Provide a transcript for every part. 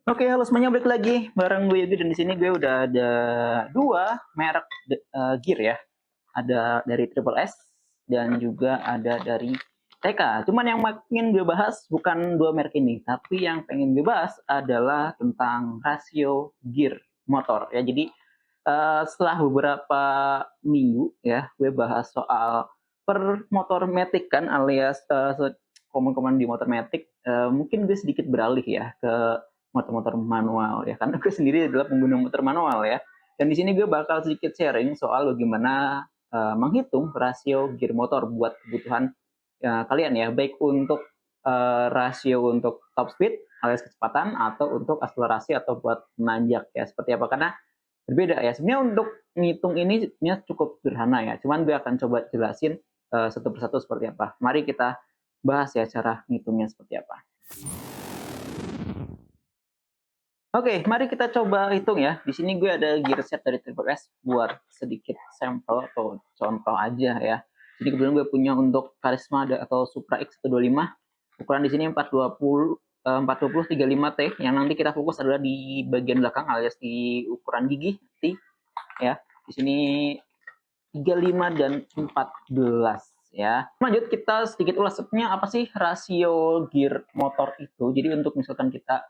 Oke, halo semuanya, balik lagi bareng gue Yogi dan di sini gue udah ada dua merek gear ya. Ada dari Triple S dan juga ada dari TK. Cuman yang makin gue bahas bukan dua merek ini, tapi yang pengen gue bahas adalah tentang rasio gear motor ya. Jadi setelah beberapa minggu ya, gue bahas soal per motor matic kan alias komen-komen di motor matic, mungkin gue sedikit beralih ya ke motor-motor manual ya, karena gue sendiri adalah pengguna motor manual ya. Dan di sini gue bakal sedikit sharing soal bagaimana menghitung rasio gear motor buat kebutuhan kalian ya, baik untuk rasio untuk top speed alias kecepatan atau untuk akselerasi atau buat menanjak ya, seperti apa. Karena berbeda ya. Sebenarnya untuk ngitung ini sebenarnya cukup sederhana ya. Cuman gue akan coba jelasin satu persatu seperti apa. Mari kita bahas ya cara ngitungnya seperti apa. Oke, mari kita coba hitung ya. Di sini gue ada gear set dari Triple S buat sedikit sampel atau contoh aja ya. Jadi kebetulan gue punya untuk Karisma atau Supra X125. Ukuran di sini 420 420 35T, yang nanti kita fokus adalah di bagian belakang alias di ukuran gigi nanti ya. Di sini 35 dan 14 ya. Lanjut kita sedikit ulas sebenarnya apa sih rasio gear motor itu. Jadi untuk misalkan kita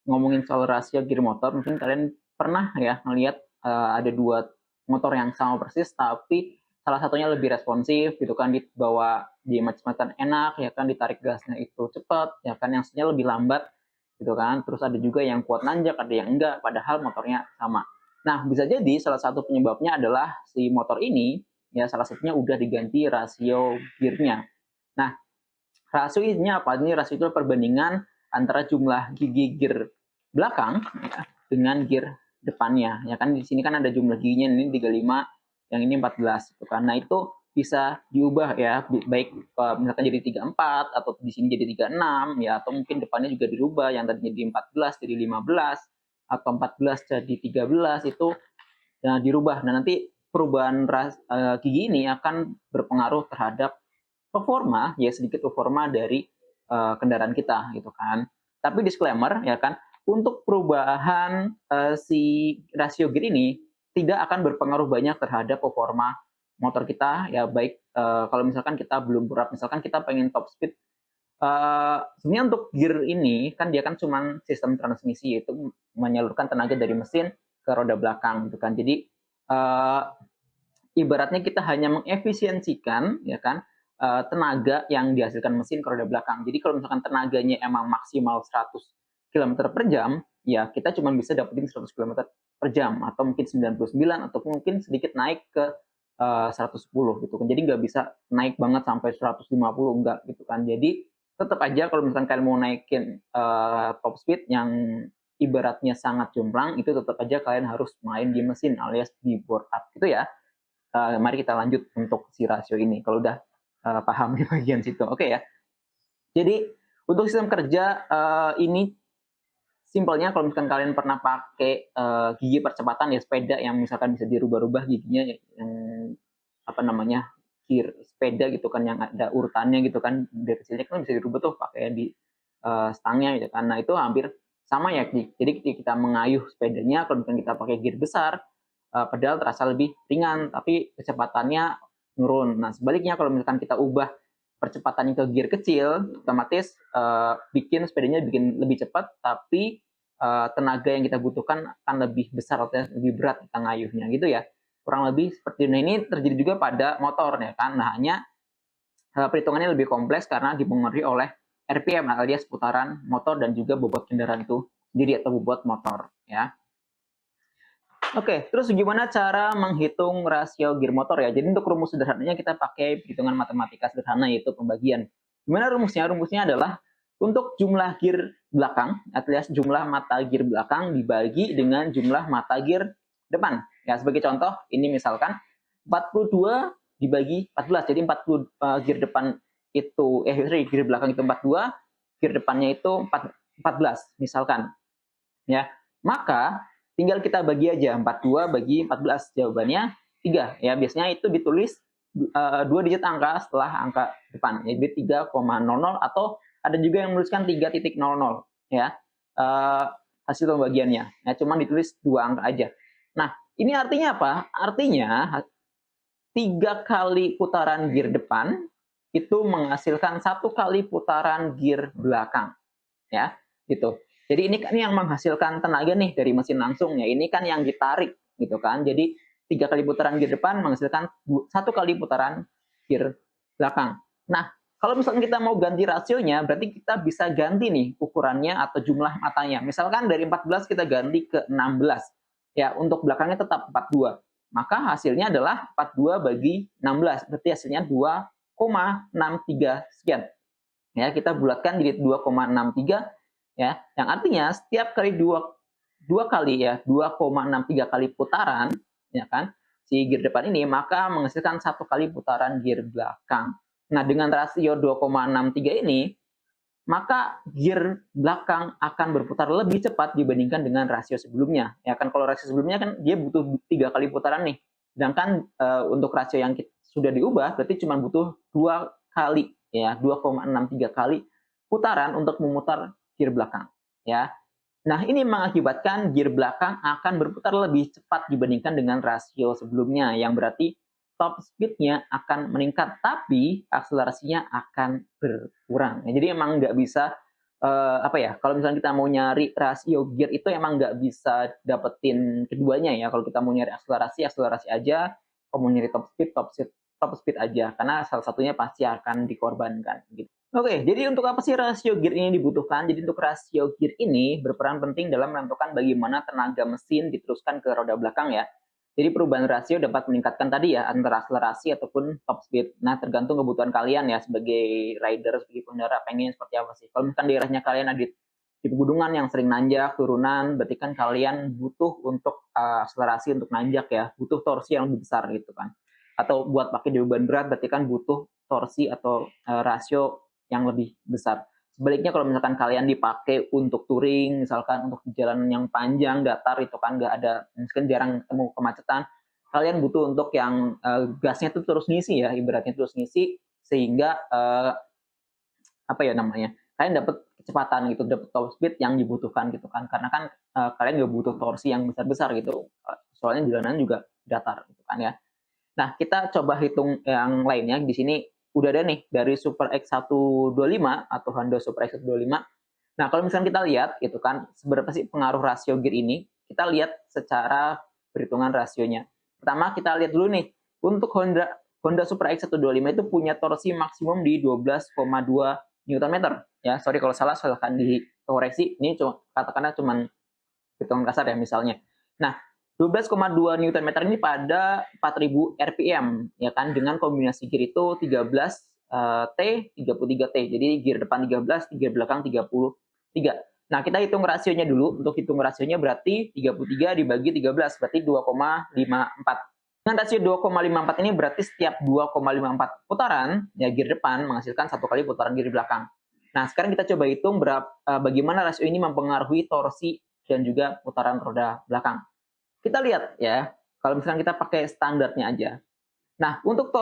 ngomongin soal rasio gear motor, mungkin kalian pernah ya melihat ada dua motor yang sama persis tapi salah satunya lebih responsif gitu kan, dibawa di macet-macetan enak ya kan, ditarik gasnya itu cepat ya kan, yang sebenarnya lebih lambat gitu kan. Terus ada juga yang kuat nanjak, ada yang enggak, padahal motornya sama. Nah, bisa jadi salah satu penyebabnya adalah si motor ini ya, salah satunya udah diganti rasio gearnya. Nah, rasio ini apa? Ini rasio itu perbandingan antara jumlah gigi gear belakang ya, dengan gear depannya. Ya kan di sini kan ada jumlah giginya, ini 35, yang ini 14 gitu kan. Nah, itu bisa diubah ya, baik misalkan jadi 34 atau di sini jadi 36 ya, atau mungkin depannya juga dirubah, yang tadinya jadi 14 jadi 15 atau 14 jadi 13 itu dirubah. Nah, nanti perubahan gigi ini akan berpengaruh terhadap performa ya, sedikit performa dari kendaraan kita gitu kan. Tapi disclaimer ya kan, untuk perubahan si rasio gear ini tidak akan berpengaruh banyak terhadap performa motor kita ya, baik kalau misalkan kita belum berat, misalkan kita pengen top speed. Sebenarnya untuk gear ini kan dia kan cuma sistem transmisi, yaitu menyalurkan tenaga dari mesin ke roda belakang gitu kan. Jadi ibaratnya kita hanya mengefisiensikan ya kan tenaga yang dihasilkan mesin ke roda belakang. Jadi kalau misalkan tenaganya emang maksimal 100 km per jam, ya kita cuma bisa dapetin 100 km per jam atau mungkin 99 atau mungkin sedikit naik ke 110 gitu kan. Jadi nggak bisa naik banget sampai 150, enggak gitu kan. Jadi tetap aja kalau misalkan kalian mau naikin top speed yang ibaratnya sangat jomplang, itu tetap aja kalian harus main di mesin alias di board up gitu ya. Mari kita lanjut untuk si rasio ini. Kalau udah paham di bagian situ, oke ya. Jadi untuk sistem kerja ini simpelnya, kalau misalkan kalian pernah pakai gigi percepatan ya sepeda yang misalkan bisa dirubah-rubah giginya, yang apa namanya, gear sepeda gitu kan, yang ada urutannya gitu kan, dari kecilnya kan bisa dirubah tuh pakai di stangnya gitu kan. Nah itu hampir sama ya. Jadi ketika kita mengayuh sepedanya, kalau misalkan kita pakai gear besar, pedal terasa lebih ringan tapi kecepatannya nurun. Nah sebaliknya kalau misalkan kita ubah percepatannya ke gear kecil, otomatis bikin sepedanya bikin lebih cepat tapi tenaga yang kita butuhkan akan lebih besar atau lebih berat kita ngayuhnya gitu ya. Kurang lebih seperti ini. Nah, ini terjadi juga pada motor ya kan. Nah hanya perhitungannya lebih kompleks karena dipengaruhi oleh RPM alias putaran motor dan juga bobot kendaraan itu sendiri atau bobot motor ya. Oke, terus gimana cara menghitung rasio gear motor ya? Jadi untuk rumus sederhananya kita pakai hitungan matematika sederhana, yaitu pembagian. Gimana rumusnya? Rumusnya adalah untuk jumlah gear belakang, alias jumlah mata gear belakang dibagi dengan jumlah mata gear depan. Ya, sebagai contoh, ini misalkan 42 dibagi 14, jadi 40 gear depan itu, gear belakang itu 42, gear depannya itu 14, misalkan. Ya, maka tinggal kita bagi aja 42 bagi 14, jawabannya 3 ya. Biasanya itu ditulis 2 digit angka setelah angka depan, jadi 3,00, atau ada juga yang menuliskan 3,00 ya. hasil pembagiannya. Ya, cuma ditulis 2 angka aja. Nah, ini artinya apa? Artinya 3 kali putaran gear depan itu menghasilkan 1 kali putaran gear belakang, ya, gitu. Jadi ini kan yang menghasilkan tenaga nih dari mesin langsung ya, ini kan yang ditarik gitu kan. Jadi 3 kali putaran gear depan menghasilkan 1 kali putaran gear belakang. Nah, kalau misalnya kita mau ganti rasionya, berarti kita bisa ganti nih ukurannya atau jumlah matanya. Misalkan dari 14 kita ganti ke 16. Ya, untuk belakangnya tetap 42. Maka hasilnya adalah 42 bagi 16. Berarti hasilnya 2,63 sekian. Ya, kita bulatkan jadi 2,63 ya. Yang artinya setiap kali dua kali ya, 2,63 kali putaran ya kan si gear depan ini, maka menghasilkan 1 kali putaran gear belakang. Nah, dengan rasio 2,63 ini, maka gear belakang akan berputar lebih cepat dibandingkan dengan rasio sebelumnya. Ya kan, kalau rasio sebelumnya kan dia butuh 3 kali putaran nih. Sedangkan untuk rasio yang sudah diubah berarti cuma butuh 2 kali ya, 2,63 kali putaran untuk memutar gear belakang ya. Nah, ini mengakibatkan gear belakang akan berputar lebih cepat dibandingkan dengan rasio sebelumnya, yang berarti top speed-nya akan meningkat, tapi akselerasinya akan berkurang. Ya, jadi emang nggak bisa, apa ya, kalau misalnya kita mau nyari rasio gear itu emang nggak bisa dapetin keduanya ya. Kalau kita mau nyari akselerasi, akselerasi aja. Kalau mau nyari top speed aja. Karena salah satunya pasti akan dikorbankan, gitu. Oke, jadi untuk apa sih rasio gear ini dibutuhkan? Jadi untuk rasio gear ini berperan penting dalam menentukan bagaimana tenaga mesin diteruskan ke roda belakang ya. Jadi perubahan rasio dapat meningkatkan tadi ya antara akselerasi ataupun top speed. Nah, tergantung kebutuhan kalian ya sebagai rider, sebagai pengendara pengen seperti apa sih. Kalau misalkan daerahnya kalian ada di pegunungan yang sering nanjak, turunan, berarti kan kalian butuh untuk akselerasi untuk nanjak ya, butuh torsi yang lebih besar gitu kan. Atau buat pakai di beban berat berarti kan butuh torsi atau rasio yang lebih besar. Sebaliknya kalau misalkan kalian dipakai untuk touring, misalkan untuk jalan yang panjang, datar itu kan nggak ada, mungkin jarang ketemu kemacetan, kalian butuh untuk yang gasnya itu terus ngisi ya, ibaratnya terus ngisi sehingga apa ya namanya, kalian dapat kecepatan gitu, dapat top speed yang dibutuhkan gitu kan, karena kan kalian nggak butuh torsi yang besar-besar gitu, soalnya jalanan juga datar gitu kan ya. Nah, kita coba hitung yang lainnya. Di sini udah ada nih dari Super X125 atau Honda Super X125. Nah, kalau misalnya kita lihat gitu kan, seberapa sih pengaruh rasio gear ini? Kita lihat secara perhitungan rasionya. Pertama, kita lihat dulu nih, untuk Honda Super X125 itu punya torsi maksimum di 12,2 Nm. Ya, sorry kalau salah, silahkan dikoreksi. Ini katakanlah cuma hitungan kasar ya misalnya. Nah, 12,2 Nm ini pada 4000 RPM ya kan, dengan kombinasi gear itu 13 T, 33 T. Jadi gear depan 13, gear belakang 33. Nah, kita hitung rasionya dulu. Untuk hitung rasionya berarti 33 dibagi 13 berarti 2,54. Dengan rasio 2,54 ini berarti setiap 2,54 putaran ya gear depan menghasilkan 1 kali putaran gear belakang. Nah, sekarang kita coba hitung bagaimana rasio ini mempengaruhi torsi dan juga putaran roda belakang. Kita lihat ya, kalau misalnya kita pakai standarnya aja. Nah, untuk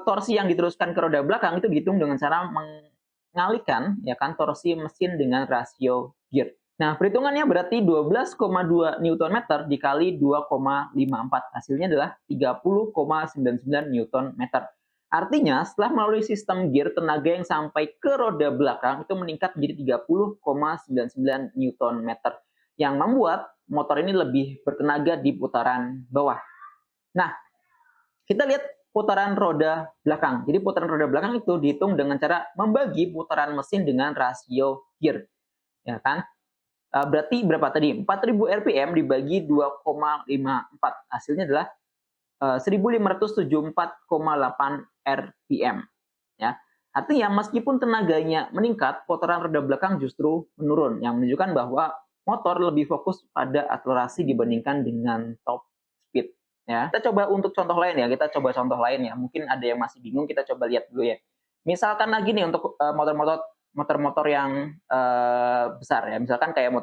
torsi yang diteruskan ke roda belakang itu dihitung dengan cara mengalihkan ya kan torsi mesin dengan rasio gear. Nah, perhitungannya berarti 12,2 Nm dikali 2,54. Hasilnya adalah 30,99 Nm. Artinya, setelah melalui sistem gear, tenaga yang sampai ke roda belakang itu meningkat menjadi 30,99 Nm. Yang membuat motor ini lebih bertenaga di putaran bawah. Nah, kita lihat putaran roda belakang. Jadi putaran roda belakang itu dihitung dengan cara membagi putaran mesin dengan rasio gear. Ya kan? Berarti berapa tadi? 4000 RPM dibagi 2,54. Hasilnya adalah 1574,8 RPM. Ya. Artinya meskipun tenaganya meningkat, putaran roda belakang justru menurun, yang menunjukkan bahwa motor lebih fokus pada akselerasi dibandingkan dengan top speed. Ya. Kita coba untuk contoh lain ya, kita coba contoh lain ya. Mungkin ada yang masih bingung, kita coba lihat dulu ya. Misalkan lagi nih untuk motor-motor yang besar ya, misalkan kayak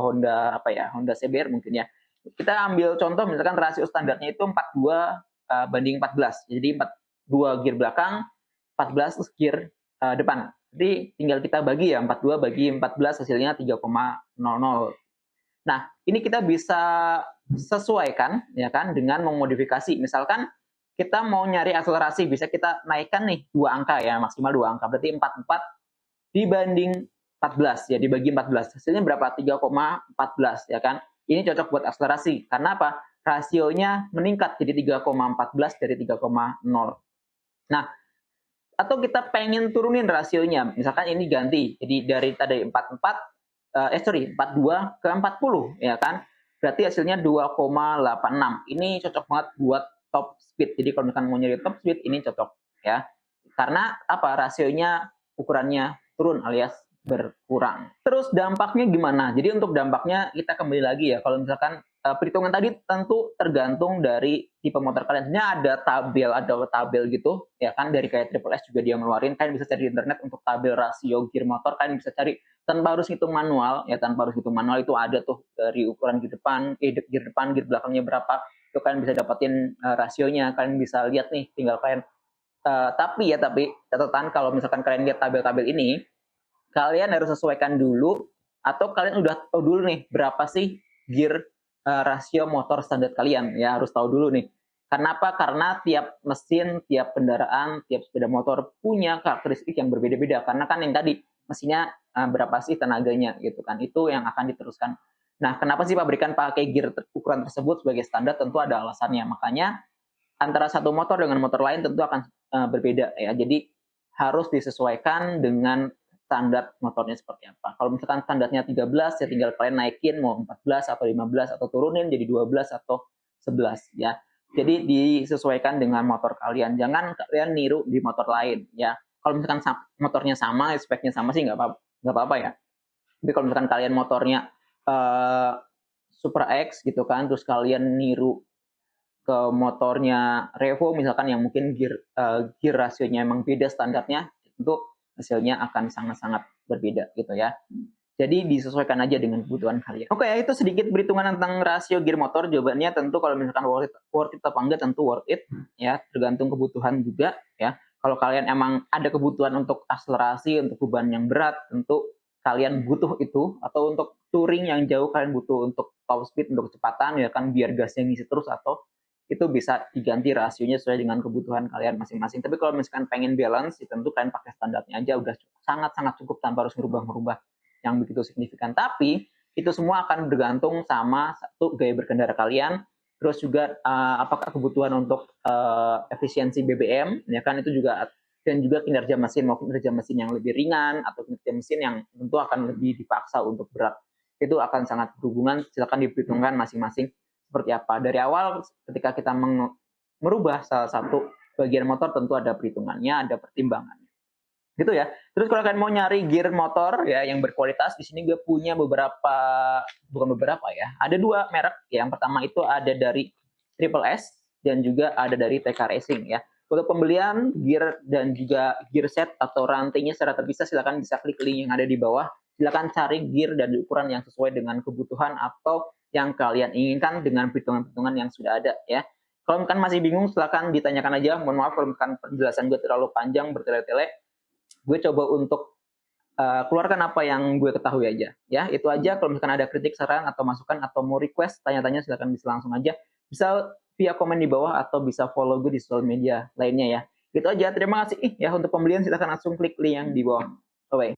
Honda apa ya, Honda CBR mungkin ya. Kita ambil contoh misalkan rasio standarnya itu 42 banding 14. Jadi 42 gear belakang, 14 gear depan. Jadi tinggal kita bagi ya, 42 bagi 14 hasilnya 3,00. Nah, ini kita bisa sesuaikan ya kan dengan memodifikasi. Misalkan kita mau nyari akselerasi, bisa kita naikkan nih 2 angka ya, maksimal 2 angka. Berarti 44 dibanding 14 ya, dibagi 14. Hasilnya berapa? 3,14 ya kan. Ini cocok buat akselerasi. Karena apa? Rasionya meningkat jadi 3,14 dari 3,0. Nah, atau kita pengen turunin rasionya, misalkan ini ganti, jadi dari tadi 42 ke 40 ya kan, berarti hasilnya 2,86. Ini cocok banget buat top speed. Jadi kalau misalkan mau nyari top speed ini cocok ya, karena apa, rasionya ukurannya turun alias berkurang. Terus dampaknya gimana? Jadi untuk dampaknya kita kembali lagi ya, kalau misalkan perhitungan tadi tentu tergantung dari tipe motor kalian. Sebenarnya ada tabel gitu ya kan, dari kayak Triple S juga dia ngeluarin. Kalian bisa cari di internet untuk tabel rasio gear motor, kalian bisa cari tanpa harus hitung manual ya, tanpa harus hitung manual. Itu ada tuh dari ukuran gear depan, gear belakangnya berapa, itu kalian bisa dapetin rasionya. Kalian bisa lihat nih, tinggal kalian tapi catatan, kalau misalkan kalian lihat tabel-tabel ini, kalian harus sesuaikan dulu, atau kalian udah tahu dulu nih berapa sih gear rasio motor standar kalian ya, harus tahu dulu nih. Kenapa? Karena tiap mesin, tiap kendaraan, tiap sepeda motor punya karakteristik yang berbeda-beda. Karena kan yang tadi mesinnya berapa sih tenaganya gitu kan, itu yang akan diteruskan. Nah, kenapa sih pabrikan pakai gear ukuran tersebut sebagai standar? Tentu ada alasannya. Makanya antara satu motor dengan motor lain tentu akan berbeda ya. Jadi harus disesuaikan dengan standar motornya seperti apa. Kalau misalkan standarnya 13 ya tinggal kalian naikin mau 14 atau 15 atau turunin jadi 12 atau 11 ya. Jadi disesuaikan dengan motor kalian. Jangan kalian niru di motor lain ya. Kalau misalkan motornya sama, speknya sama sih nggak apa-apa ya. Tapi kalau misalkan kalian motornya Super X gitu kan, terus kalian niru ke motornya Revo misalkan yang mungkin gear rasionya emang beda standarnya, tentu hasilnya akan sangat-sangat berbeda gitu ya. Jadi disesuaikan aja dengan kebutuhan kalian. Oke, itu sedikit perhitungan tentang rasio gear motor. Jawabannya tentu kalau misalkan worth it apa enggak, tentu worth it ya, tergantung kebutuhan juga ya. Kalau kalian emang ada kebutuhan untuk akselerasi, untuk beban yang berat, tentu kalian butuh itu, atau untuk touring yang jauh kalian butuh untuk top speed, untuk kecepatan ya kan, biar gasnya ngisi terus, atau itu bisa diganti rasionya sesuai dengan kebutuhan kalian masing-masing. Tapi kalau misalkan pengen balance, ya tentu kalian pakai standarnya aja udah sangat-sangat cukup tanpa harus merubah-merubah yang begitu signifikan. Tapi itu semua akan bergantung sama satu, gaya berkendara kalian, terus juga apakah kebutuhan untuk efisiensi BBM ya kan, itu juga, dan juga kinerja mesin, mau kinerja mesin yang lebih ringan atau kinerja mesin yang tentu akan lebih dipaksa untuk berat. Itu akan sangat berhubungan, silakan diperhitungkan masing-masing seperti apa. Dari awal ketika kita merubah salah satu bagian motor, tentu ada perhitungannya, ada pertimbangannya. Gitu ya. Terus kalau kalian mau nyari gear motor ya yang berkualitas, di sini gue punya bukan beberapa ya. Ada 2 merek. Yang pertama itu ada dari Triple S dan juga ada dari TK Racing ya. Untuk pembelian gear dan juga gear set atau rantainya secara terpisah, silakan bisa klik link yang ada di bawah. Silakan cari gear dan ukuran yang sesuai dengan kebutuhan atau yang kalian inginkan dengan perhitungan-perhitungan yang sudah ada ya. Kalau misalkan masih bingung, silakan ditanyakan aja. Mohon maaf kalau misalkan penjelasan gue terlalu panjang, bertele-tele. Gue coba untuk keluarkan apa yang gue ketahui aja ya. Itu aja. Kalau misalkan ada kritik, saran atau masukan atau mau request, tanya-tanya, silakan bisa langsung aja, bisa via komen di bawah atau bisa follow gue di sosial media lainnya ya. Gitu aja. Terima kasih ya. Untuk pembelian silakan langsung klik link yang di bawah. Bye bye.